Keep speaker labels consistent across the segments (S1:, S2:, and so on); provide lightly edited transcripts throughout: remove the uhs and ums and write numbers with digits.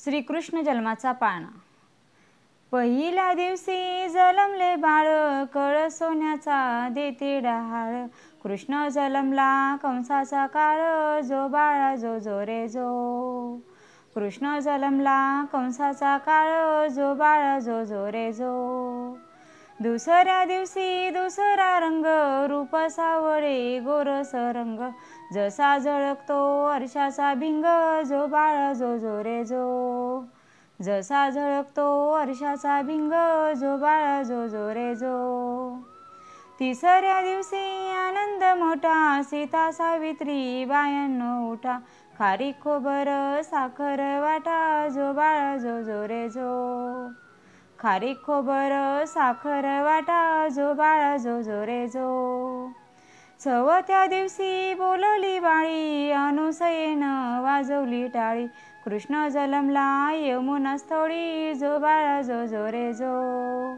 S1: श्रीकृष्ण जन्माचा पाळणा। पहिल्या दिवशी जलमले बाळ, कळ सोन्याचा देते डहाळ। कृष्ण जलमला कंसाचा काळ, जो बाळा जो जो रे जो। कृष्ण जलमला कंसाचा काळ, जो बाळा जो जो रे जो। दुसऱ्या दिवशी दुसरा रंग, रूप सावळे गोरस रंग। जसा झळकतो अर्शाचा भिंग, जो बाळा जो जो रे जो। जसा झळकतो अर्शाचा भिंग, जो बाळा जो जो रे जो। तिसऱ्या दिवशी आनंद मोठा, सीता सावित्री बायांनो उठा। खारीक खोबर साखर वाटा, जो बाळा जो जो रे जो। खारीक खोबर साखर वाटा, जो बाळा जो जो रे जो। चौथ्या दिवशी बोलवली बाळी, अनुसयेनं वाजवली टाळी। कृष्ण जलमला यमुना स्थळी, जो बाळा जो जो रे जो।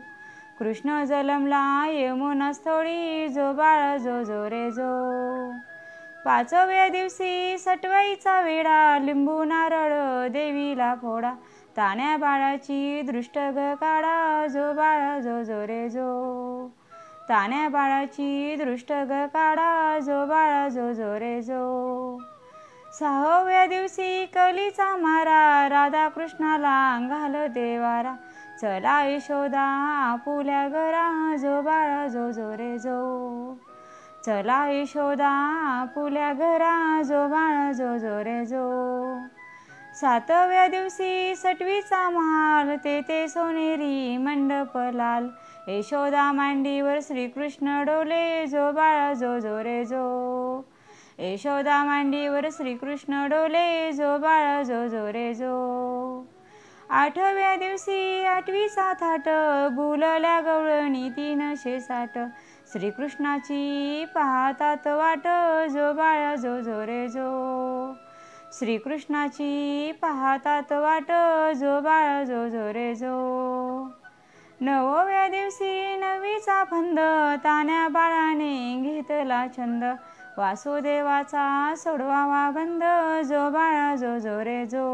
S1: कृष्ण जलमला यमुना स्थळी, जो बाळा जो जो रे जो। पाचव्या दिवशी सटवाईचा वेढा, लिंबू नारळ देवीला फोडा। तान्या बाळाची दृष्ट ग काढा, जो बाळा जो जो रे जो। तान्या बाळाची दृष्ट ग काढा, जो बाळा जो जो रे जो। सहाव्या दिवशी कलीचा मारा, राधा कृष्णाला घाल देवारा। चला यशोदा आपुल्या घरा, जो बाळा जो जो रे जो। चला यशोदा आपुल्या घरा, जो बाळा जो जो रे जो। सातव्या दिवशी सटवीचा महाल, तेथे सोनेरी मंडप लाल। यशोदा मांडीवर श्रीकृष्ण डोले, जो बाळा जो जो रे जो। यशोदा मांडीवर श्रीकृष्ण डोले, जो बाळा जो जो रे जो। आठव्या दिवशी आठवीचा थाट, गुलल्या गवळणी 360। श्रीकृष्णाची पाहतात वाट, जो बाळा जो जो रे जो। श्रीकृष्णाची पाहतात वाट, जो बाळा जो जो रे जो। नवव्या दिवशी नवीचा फंद, तान्या बाळाने घेतला छंद। वासुदेवाचा सोडवावा बंद, जो बाळा जो जो रे जो।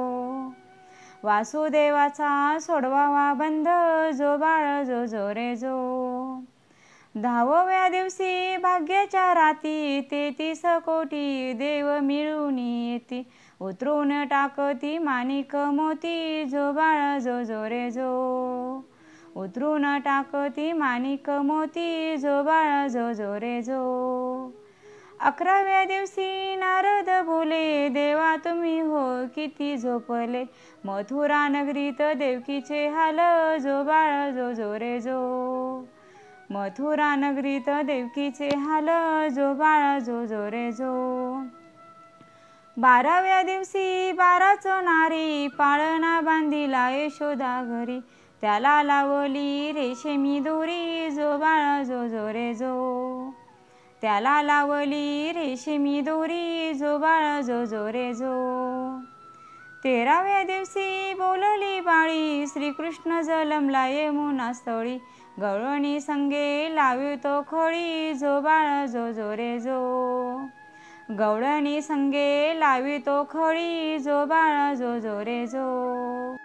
S1: वासुदेवाचा सोडवावा बंद, जो बाळा जो जो रे जो। दहाव्या दिवशी भाग्याच्या राती, 33 कोटी देव मिळून येती। उतरून टाकती माणिक मोती, जो बाळा जो जो रे जो। उतरून टाकती माणिक मोती, जो बाळा जो जो रे जो। 11व्या दिवशी नारद बोले, देवा तुम्ही हो किती झोपले। मथुरा नगरीत देवकीचे हाल, जो बाळा जो जो रे जो। मथुरा नगरीत देवकीचे हाल, जो बाळा जो जो रे जो। 12व्या दिवशी 12च नारी, पाळणा बांधिला यशोदा घरी। त्याला लावली रेशमी दोरी, जो बाळा जो जो रे जो। त्याला लावली रेशमी दोरी, जो बाळा जो जो रे जो। 13व्या दिवशी बोलली बाळी, श्रीकृष्ण जलमला यमुना स्थळी। गवळणी संगे लावितो खळी, जो बाळा जो जो रे जो। गवळणी संगे लावितो खळी, जो बाळा जो जो रे जो।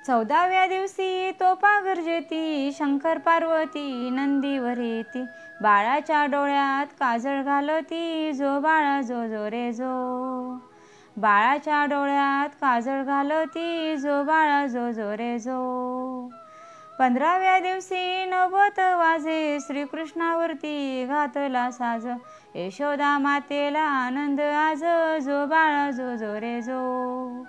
S1: 14व्या दिवशी तोफा गर्जती, शंकर पार्वती नंदीवर येती। बाळाच्या डोळ्यात काजळ घालती, जो बाळा जो जो रे जो। बाळाच्या डोळ्यात काजळ घालती, जो बाळा जो जो रे जो। 15व्या दिवशी नभोत वाजे, श्रीकृष्णावरती घातला साज। यशोदा मातेला आनंद आज, जो बाळा जो जो रे जो।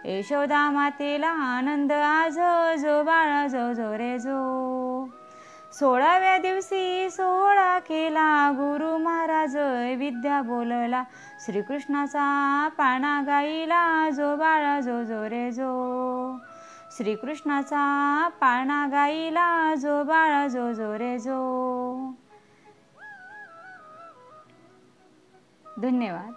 S1: यशोदा मातेला आनंद आज, जो बाळा जो जो रे जो। 16व्या दिवशी सोहळा केला, गुरु महाराज विद्या बोलला। श्रीकृष्णाचा पाळणा गाईला, जो बाळा जो जो रे जो। श्रीकृष्णाचा पाळणा गाईला, जो बाळा जो जो रे जो। धन्यवाद।